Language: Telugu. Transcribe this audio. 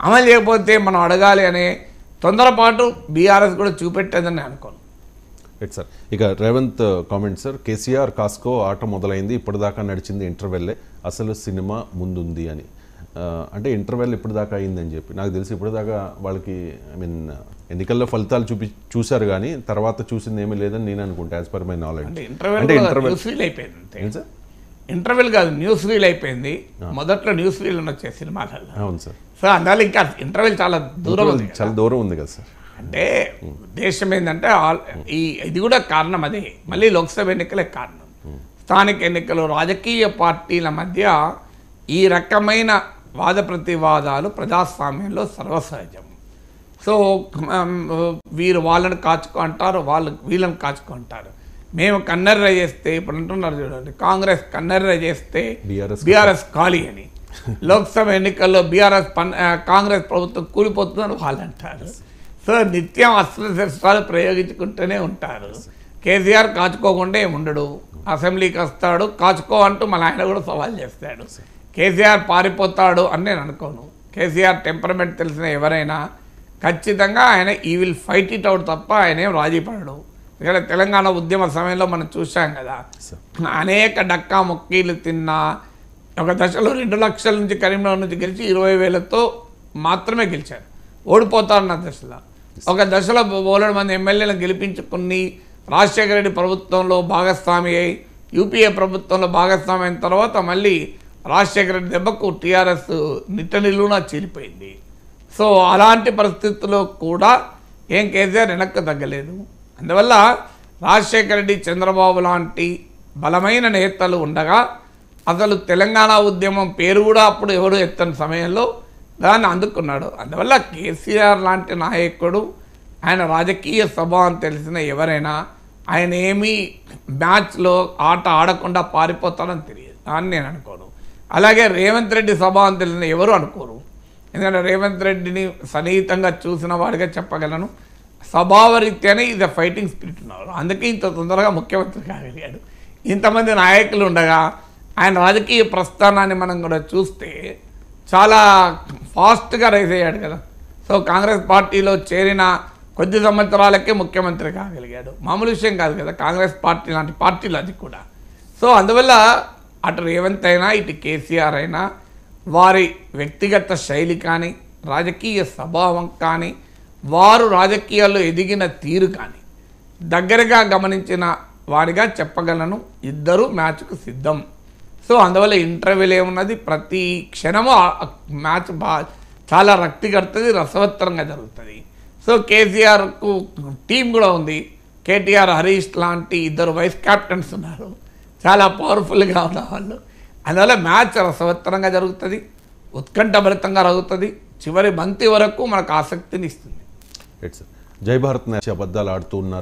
అమలు చేయకపోతే మనం అడగాలి అనే తొందరపాటు బీఆర్ఎస్ కూడా చూపెట్టేదని అనుకోను. Right sir. ఇక రేవంత్ కామెంట్ సార్, కేసీఆర్ కాస్కో ఆట మొదలైంది, ఇప్పటిదాకా నడిచింది ఇంటర్వెల్లే, అసలు సినిమా ముందుంది అని. అంటే ఇంటర్వెల్ ఇప్పటిదాకా అయిందని చెప్పి నాకు తెలిసి ఇప్పటిదాకా వాళ్ళకి ఎన్నికల్లో ఫలితాలు చూశారు కానీ తర్వాత చూసింది ఏమీ లేదని నేను అనుకుంటా, యాజ్ పర్ మై నాలెడ్జ్. అంటే ఇంటర్వెల్ కాదు, న్యూస్ రీల్ అయిపోయింది. మొదట్లో న్యూస్ రీల్ వచ్చే సినిమాలలో. అవును సార్. సో అందువల్ల ఇంకా ఇంటర్వెల్ చాలా దూరం ఉంది కదా సార్. అంటే ఉద్దేశం ఏంటంటే ఇది కూడా కారణం అదే, మళ్ళీ లోక్సభ ఎన్నికలే కారణం. స్థానిక ఎన్నికలు రాజకీయ పార్టీల మధ్య ఈ రకమైన వాద ప్రతివాదాలు ప్రజాస్వామ్యంలో సర్వసహజం. సో వీరు వాళ్ళని కాచుకో అంటారు, వాళ్ళు వీళ్ళని కాచుకో అంటారు. మేము కన్నెర్ర చేస్తే, ఇప్పుడు అంటున్నారు చూడండి, కాంగ్రెస్ కన్నెర్ర చేస్తే బీఆర్ఎస్ ఖాళీ అని. లోక్సభ ఎన్నికల్లో కాంగ్రెస్ ప్రభుత్వం కూలిపోతుందని వాళ్ళు అంటారు. సో నిత్యం అస్త్రశస్త్రాలు ప్రయోగించుకుంటూనే ఉంటారు. కేసీఆర్ కాచుకోకుండా ఉండడు, అసెంబ్లీకి వస్తాడు, కాచుకో అంటూ మళ్ళీ ఆయన కూడా సవాల్ చేస్తాడు. కేసీఆర్ పారిపోతాడు అని నేను అనుకోను. కేసీఆర్ టెంపర్మెంట్ తెలిసిన ఎవరైనా ఖచ్చితంగా ఆయన ఈ విల్ ఫైట్ ఇట్ అవుట్ తప్ప ఆయన ఏం రాజీ పడడు. ఇక్కడ తెలంగాణ ఉద్యమ సమయంలో మనం చూసాం కదా, అనేక డక్కా మొక్కీలు తిన్నా ఒక దశలో 2 లక్షల నుంచి కరీంనగర్ నుంచి గెలిచి 20,000తో మాత్రమే గెలిచారు, ఓడిపోతారన్న దశలో. ఒక దశలో బోలెడు మంది ఎమ్మెల్యేలను గెలిపించుకుని రాజశేఖర రెడ్డి ప్రభుత్వంలో భాగస్వామి అయి యూపీఏ ప్రభుత్వంలో భాగస్వామి అయిన తర్వాత మళ్ళీ రాజశేఖర రెడ్డి దెబ్బకు టీఆర్ఎస్ నిట్ట నిలువునా చీలిపోయింది. సో అలాంటి పరిస్థితుల్లో కూడా ఏం కేసీఆర్ వెనక్కి తగ్గలేదు. అందువల్ల రాజశేఖర రెడ్డి, చంద్రబాబు లాంటి బలమైన నేతలు ఉండగా అసలు తెలంగాణ ఉద్యమం పేరు కూడా అప్పుడు ఎవరు ఎత్తని సమయంలో దాన్ని అందుకున్నాడు. అందువల్ల కేసీఆర్ లాంటి నాయకుడు, ఆయన రాజకీయ స్వభావం అని తెలిసిన ఎవరైనా ఆయన ఏమీ మ్యాచ్లో ఆట ఆడకుండా పారిపోతాడని తెలియదు అని నేను అనుకోను. అలాగే రేవంత్ రెడ్డి స్వభావం తెలిసిన ఎవరు అనుకోరు. ఎందుకంటే రేవంత్ రెడ్డిని సన్నిహితంగా చూసిన వాడిగా చెప్పగలను, స్వభావరీత్యానే ఇది ఫైటింగ్ స్పిరిట్ ఉన్నారు. అందుకే ఇంత తొందరగా ముఖ్యమంత్రి కాగలిగాడు. ఇంతమంది నాయకులు ఉండగా ఆయన రాజకీయ ప్రస్థానాన్ని మనం కూడా చూస్తే చాలా ఫాస్ట్గా రైజ్ అయ్యాడు కదా. సో కాంగ్రెస్ పార్టీలో చేరిన కొద్ది సంవత్సరాలకే ముఖ్యమంత్రి కాగలిగాడు. మామూలు విషయం కాదు కదా కాంగ్రెస్ పార్టీ లాంటి పార్టీలు అది కూడా. సో అందువల్ల అటు రేవంత్ అయినా ఇటు కేసీఆర్ అయినా వారి వ్యక్తిగత శైలి కానీ రాజకీయ స్వభావం కానీ వారు రాజకీయాల్లో ఎదిగిన తీరు కానీ దగ్గరగా గమనించిన వాడిగా చెప్పగలను, ఇద్దరు మ్యాచ్కు సిద్ధం. సో అందువల్ల ఇంటర్వ్యూలు ఏమున్నది, ప్రతి క్షణము మ్యాచ్ చాలా రక్తి కడుతుంది, రసవత్తరంగా జరుగుతుంది. సో కేసీఆర్కు టీం కూడా ఉంది, కేటీఆర్, హరీష్ లాంటి 2 వైస్ కెప్టెన్స్ ఉన్నారు, చాలా పవర్ఫుల్గా ఉన్న వాళ్ళు. అందువల్ల మ్యాచ్ రసవత్తరంగా జరుగుతుంది, ఉత్కంఠభరితంగా జరుగుతుంది, చివరి బంతి వరకు మనకు ఆసక్తిని ఇస్తుంది. జై భారత్ అబద్ధాలు ఆడుతూ ఉన్నారు.